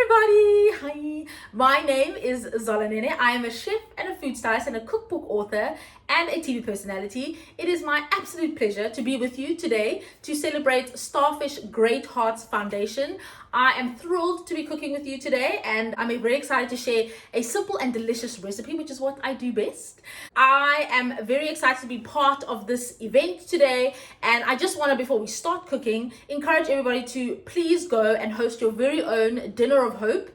everybody! Hi! My name is Zola Nene. I am a chef and a food stylist and a cookbook author and a TV personality. It is my absolute pleasure to be with you today to celebrate Starfish Great Hearts Foundation. I am thrilled to be cooking with you today, and I'm very excited to share a simple and delicious recipe, which is what I do best. I am very excited to be part of this event today, and I just want to, before we start cooking, encourage everybody to please go and host your very own Dinner of Hope.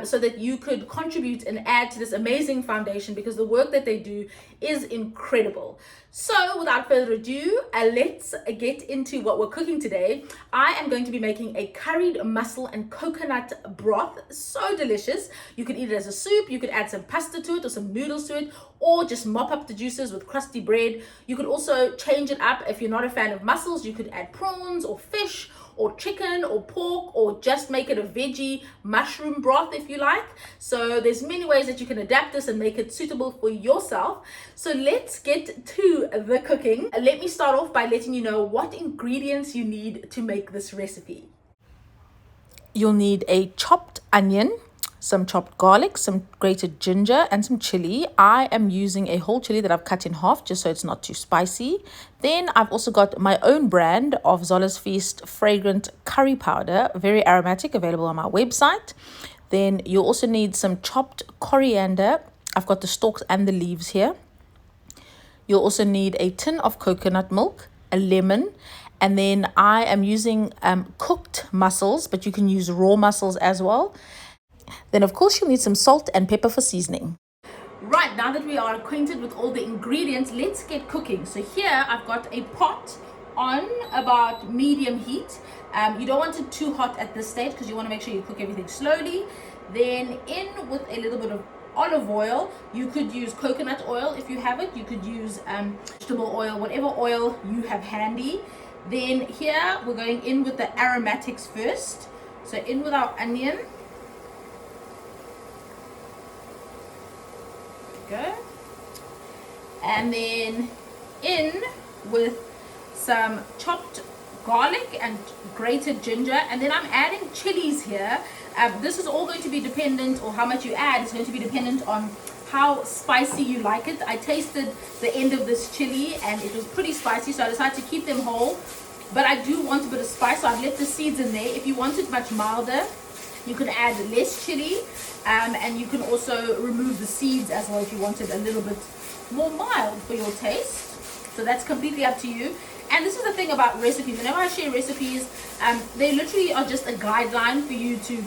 So that you could contribute and add to this amazing foundation, because the work that they do is incredible. So without further ado, let's get into what we're cooking today. I am going to be making a curried mussel and coconut broth. So delicious. You could eat it as a soup, you could add some pasta to it or some noodles to it, or just mop up the juices with crusty bread. You could also change it up. If you're not a fan of mussels, you could add prawns or fish or chicken or pork, or just make it a veggie mushroom broth if you like. So there's many ways that you can adapt this and make it suitable for yourself. So let's get to the cooking. Let me start off by letting you know what ingredients you need to make this recipe. You'll need a chopped onion, some chopped garlic, some grated ginger, and some chili. I am using a whole chili that I've cut in half just so it's not too spicy. Then I've also got my own brand of Zola's Feast fragrant curry powder, very aromatic, available on my website. Then you'll also need some chopped coriander. I've got the stalks and the leaves here. You'll also need a tin of coconut milk, a lemon, and then I am using cooked mussels, but you can use raw mussels as well. Then of course you'll need some salt and pepper for seasoning. Right, now that we are acquainted with all the ingredients, let's get cooking. So here I've got a pot on about medium heat. You don't want it too hot at this stage because you want to make sure you cook everything slowly. Then in with a little bit of olive oil. You could use coconut oil if you have it. You could use vegetable oil, whatever oil you have handy. Then here we're going in with the aromatics first. So in with our onion. Go, and then in with some chopped garlic and grated ginger, and then I'm adding chilies here. This is all going to be dependent, or how much you add is going to be dependent on how spicy you like it. I tasted the end of this chili and it was pretty spicy, so I decided to keep them whole, but I do want a bit of spice, so I've left the seeds in there. If you want it much milder, you can add less chili, and you can also remove the seeds as well if you want it a little bit more mild for your taste. So that's completely up to you. And this is the thing about recipes. Whenever I share recipes, they literally are just a guideline for you to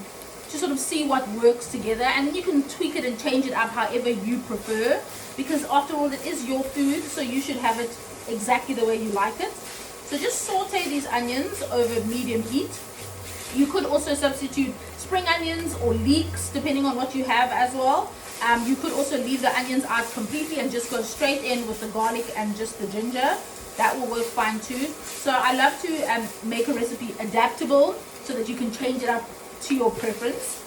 sort of see what works together, and then you can tweak it and change it up however you prefer, because after all, it is your food, so you should have it exactly the way you like it. So just saute these onions over medium heat. You could also substitute spring onions or leeks depending on what you have as well. You could also leave the onions out completely and just go straight in with the garlic and just the ginger. That will work fine too. So I love to make a recipe adaptable so that you can change it up to your preference.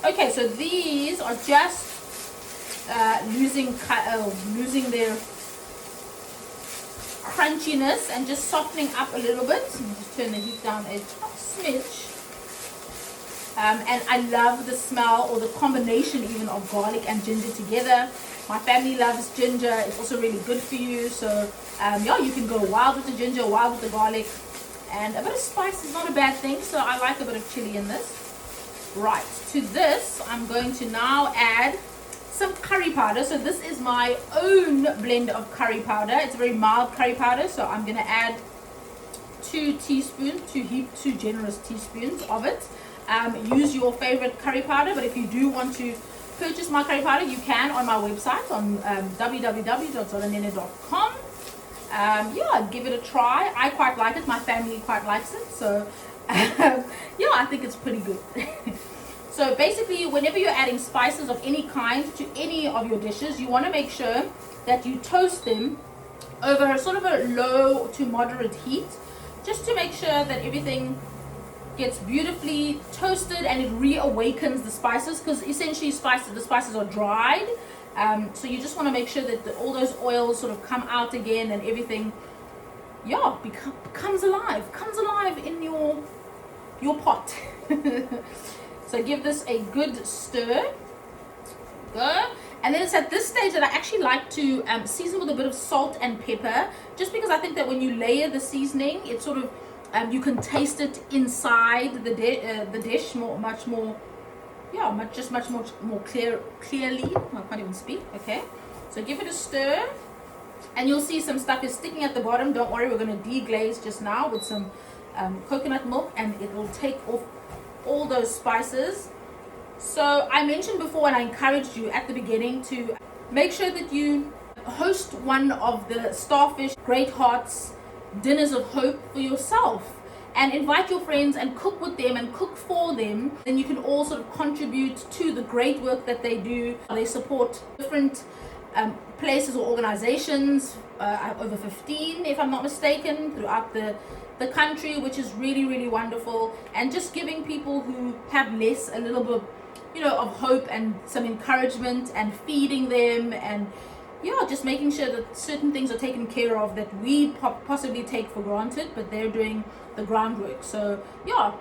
Okay, so these are just losing their crunchiness and just softening up a little bit. Just turn the heat down a smidge. And I love the smell, or the combination even, of garlic and ginger together. My family loves ginger. It's also really good for you. So yeah, you can go wild with the ginger, wild with the garlic, and a bit of spice is not a bad thing. So I like a bit of chili in this. Right, to this I'm going to now add some curry powder. So this is my own blend of curry powder. It's a very mild curry powder, so I'm going to add 2 generous teaspoons of it. Use your favorite curry powder, but if you do want to purchase my curry powder, you can on my website on www.zolanene.com. Yeah, give it a try. I quite like it. My family quite likes it. So yeah, I think it's pretty good. So basically, whenever you're adding spices of any kind to any of your dishes, you want to make sure that you toast them over sort of a low to moderate heat, just to make sure that everything gets beautifully toasted and it reawakens the spices, because essentially the spices are dried. So you just want to make sure that all those oils sort of come out again, and everything, yeah, comes alive in your pot. So So give this a good stir. Go. And then it's at this stage that I actually like to season with a bit of salt and pepper, just because I think that when you layer the seasoning, it sort of you can taste it inside the dish much more clearly. I can't even speak. Okay, so give it a stir, and you'll see some stuff is sticking at the bottom. Don't worry, we're going to deglaze just now with some coconut milk, and it will take off all those spices. So I mentioned before, and I encouraged you at the beginning to make sure that you host one of the Starfish Great Hearts Dinners of Hope for yourself, and invite your friends and cook with them and cook for them. Then you can all sort of contribute to the great work that they do. They support different places or organizations, over 15 if I'm not mistaken, throughout the country, which is really, really wonderful. And just giving people who have less a little bit, of hope and some encouragement, and feeding them, and just making sure that certain things are taken care of that we possibly take for granted, but they're doing the groundwork. So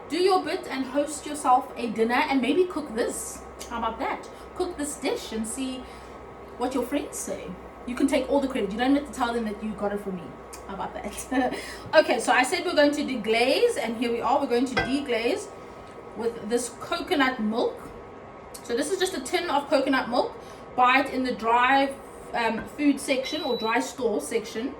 do your bit and host yourself a dinner, and maybe cook this. How about that? Cook this dish and see what your friends say. You can take all the credit. You don't have to tell them that you got it from me. How about that? Okay, so I said we're going to deglaze, and here we are. We're going to deglaze with this coconut milk. So this is just a tin of coconut milk. Buy it in the dry food section or dry store section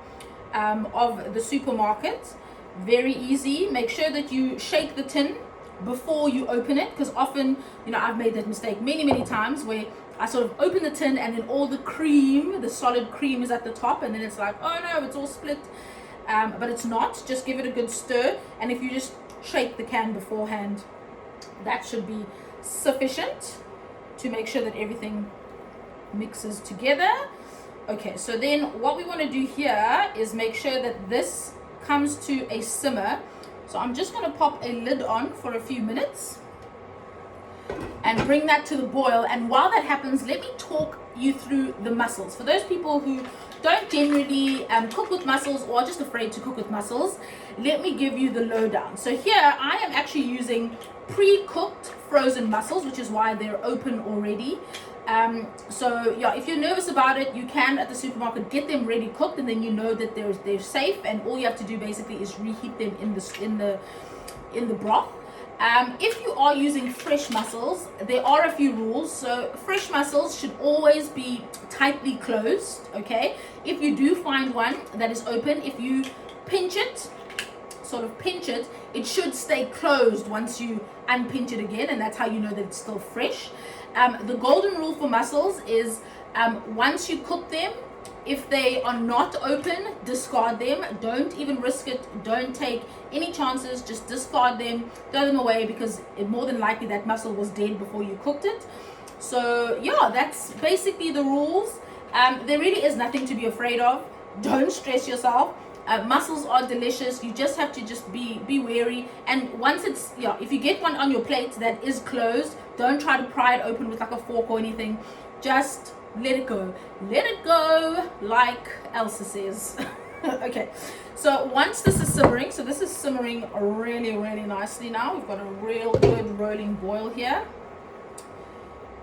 of the supermarket. Very easy. Make sure that you shake the tin before you open it, because often, I've made that mistake many times, where I sort of open the tin and then all the cream, the solid cream, is at the top, and then it's like, oh no, it's all split. But it's not. Just give it a good stir, and if you just shake the can beforehand, that should be sufficient to make sure that everything mixes together. Okay, so then what we want to do here is make sure that this comes to a simmer. So I'm just going to pop a lid on for a few minutes and bring that to the boil. And while that happens, let me talk you through the mussels. For those people who don't generally cook with mussels, or are just afraid to cook with mussels, let me give you the lowdown. So here I am actually using pre-cooked frozen mussels, which is why they're open already. So if you're nervous about it, you can at the supermarket get them ready cooked, and then you know that they're safe, and all you have to do basically is reheat them in the broth. If you are using fresh mussels, there are a few rules. So fresh mussels should always be tightly closed. Okay, if you do find one that is open, if you pinch it, it should stay closed once you unpinch it again, and that's how you know that it's still fresh. The golden rule for mussels is once you cook them, if they are not open, discard them. Don't even risk it. Don't take any chances. Just discard them, throw them away, because more than likely that mussel was dead before you cooked it. So that's basically the rules. There really is nothing to be afraid of. Don't stress yourself. Mussels are delicious. You just have to be wary. And once it's if you get one on your plate that is closed, don't try to pry it open with like a fork or anything. Just let it go, like Elsa says. Okay, so once this is simmering, so this is simmering really nicely now. We've got a real good rolling boil here.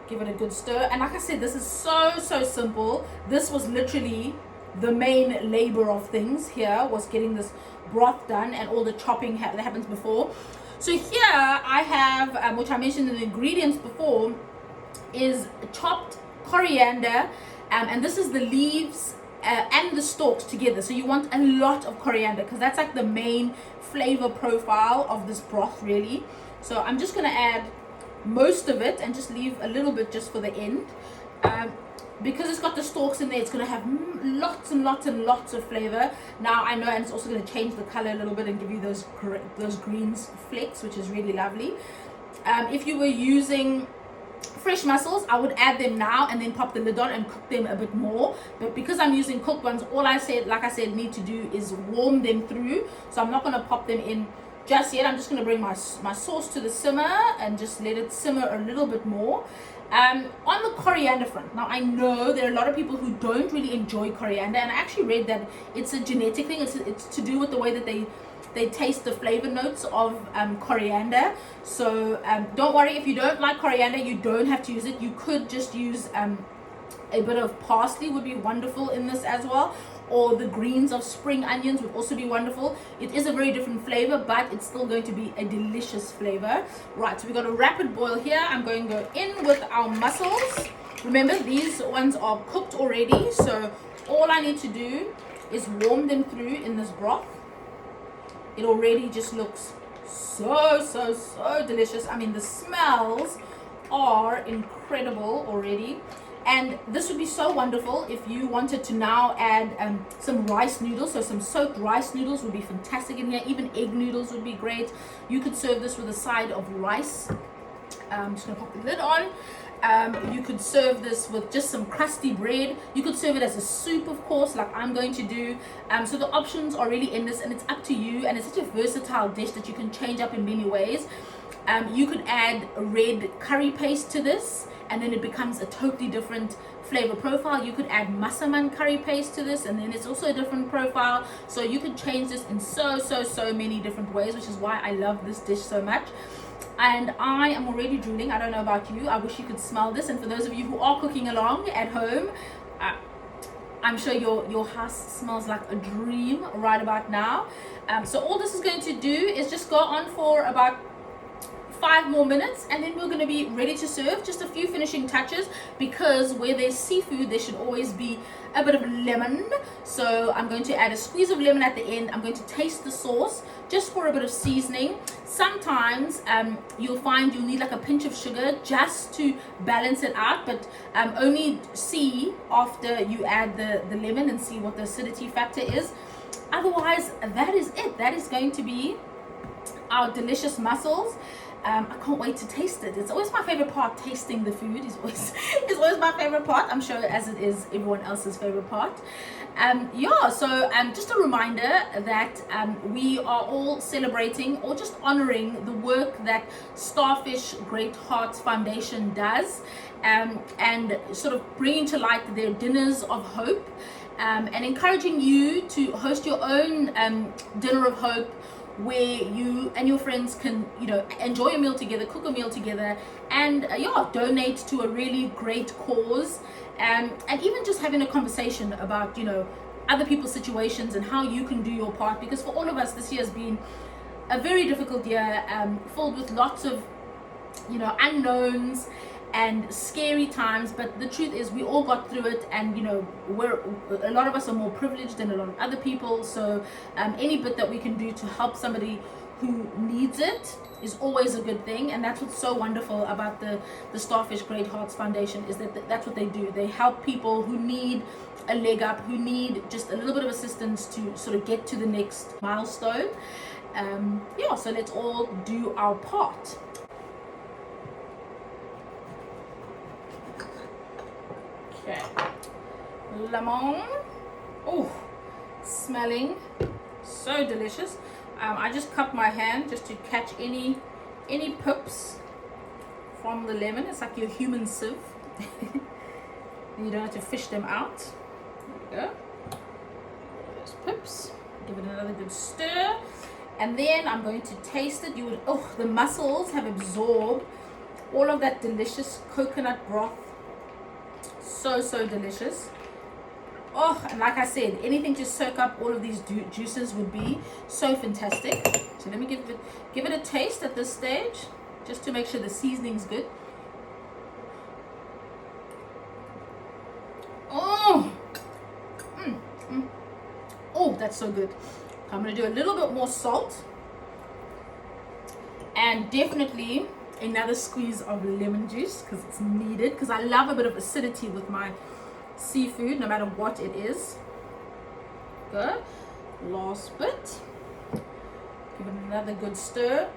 Give it a good stir, and like I said, this is so simple. This was literally the main labor of things here, was getting this broth done, and all the chopping that happens before. So here I have, which I mentioned in the ingredients before, is chopped coriander, and this is the leaves and the stalks together. So you want a lot of coriander, because that's like the main flavor profile of this broth really. So I'm just going to add most of it and just leave a little bit just for the end. Because it's got the stalks in there, it's going to have lots and lots of flavor. Now I know, and it's also going to change the color a little bit and give you those green flecks, which is really lovely. If you were using fresh mussels, I would add them now and then pop the lid on and cook them a bit more. But because I'm using cooked ones, all I said, like I said, need to do is warm them through. So I'm not going to pop them in just yet. I'm just going to bring my sauce to the simmer and just let it simmer a little bit more. On the coriander front, now I know there are a lot of people who don't really enjoy coriander, and I actually read that it's a genetic thing. It's to do with the way that they they taste the flavor notes of coriander. So don't worry, if you don't like coriander, you don't have to use it. You could just use a bit of parsley would be wonderful in this as well, or the greens of spring onions would also be wonderful. It is a very different flavor, but it's still going to be a delicious flavor. Right, so we've got a rapid boil here. I'm going to go in with our mussels. Remember, these ones are cooked already, so all I need to do is warm them through in this broth. It already just looks so delicious. I mean, the smells are incredible already. And this would be so wonderful if you wanted to now add some rice noodles. So some soaked rice noodles would be fantastic in here. Even egg noodles would be great. You could serve this with a side of rice. I'm just going to pop the lid on. You could serve this with just some crusty bread. You could serve it as a soup, of course, like I'm going to do. So the options are really endless, and it's up to you. And it's such a versatile dish that you can change up in many ways. You could add red curry paste to this, and then it becomes a totally different flavor profile. You could add massaman curry paste to this, and then it's also a different profile. So you could change this in so many different ways, which is why I love this dish so much. And I am already drooling. I don't know about you. I wish you could smell this. And for those of you who are cooking along at home, I'm sure your house smells like a dream right about now. So all this is going to do is just go on for about 5 more minutes, and then we're going to be ready to serve. Just a few finishing touches, because where there's seafood there should always be a bit of lemon. So I'm going to add a squeeze of lemon at the end. I'm going to taste the sauce just for a bit of seasoning. Sometimes you'll find you'll need like a pinch of sugar just to balance it out, but only see after you add the lemon and see what the acidity factor is. Otherwise, that is it. That is going to be our delicious mussels. I can't wait to taste it. It's always my favorite part. Tasting the food is always my favorite part. I'm sure, as it is everyone else's favorite part. So just a reminder that we are all celebrating or just honoring the work that Starfish Great Hearts Foundation does, and sort of bringing to light their dinners of hope, and encouraging you to host your own dinner of hope, where you and your friends can, enjoy a meal together, cook a meal together, and donate to a really great cause, and even just having a conversation about, other people's situations and how you can do your part. Because for all of us, this year has been a very difficult year, filled with lots of, unknowns and scary times, but the truth is we all got through it, and a lot of us are more privileged than a lot of other people. So any bit that we can do to help somebody who needs it is always a good thing. And that's what's so wonderful about the Starfish Great Hearts Foundation, is that that's what they do. They help people who need a leg up, who need just a little bit of assistance to sort of get to the next milestone. So let's all do our part. Okay, lemon. Oh, smelling so delicious. I just cupped my hand just to catch any pips from the lemon. It's like your human sieve. You don't have to fish them out. There we go. Those pips. Give it another good stir, and then I'm going to taste it. The mussels have absorbed all of that delicious coconut broth. So delicious. And like I said, anything to soak up all of these juices would be so fantastic. So let me give it a taste at this stage, just to make sure the seasoning's good. That's so good. I'm going to do a little bit more salt, and definitely another squeeze of lemon juice, because it's needed, because I love a bit of acidity with my seafood, no matter what it is. Good. Last bit. Give it another good stir,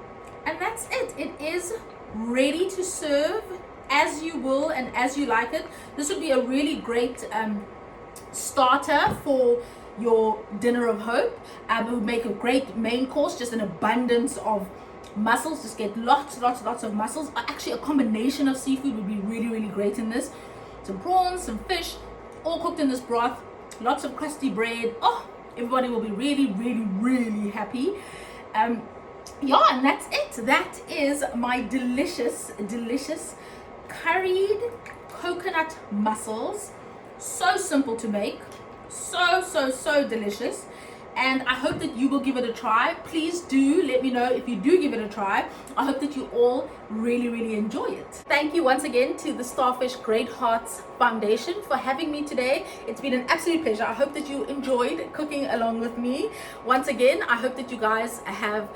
and that's it. It is ready to serve as you will and as you like it. This would be a really great starter for your dinner of hope. It would make a great main course, just an abundance of mussels. Just get lots of mussels. Actually, a combination of seafood would be really great in this. Some prawns, some fish, all cooked in this broth. Lots of crusty bread. Everybody will be really, really, really happy. Yeah, and that's it. That is my delicious, delicious curried coconut mussels. So simple to make, so delicious, and I hope that you will give it a try. Please do let me know if you do give it a try. I hope that you all really enjoy it. Thank you once again to the Starfish Great Hearts Foundation for having me today. It's been an absolute pleasure. I hope that you enjoyed cooking along with me. Once again, I hope that you guys have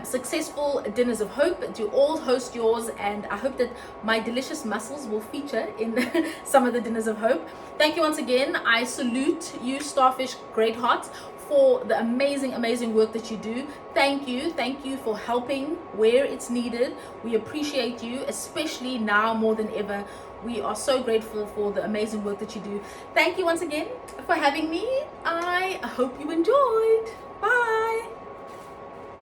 successful dinners of hope, that you all host yours, and I hope that my delicious mussels will feature in some of the dinners of hope. Thank you once again. I salute you, Starfish Great Hearts, for the amazing work that you do. Thank you for helping where it's needed. We appreciate you, especially now more than ever. We are so grateful for the amazing work that you do. Thank you once again for having me. I hope you enjoyed. Bye.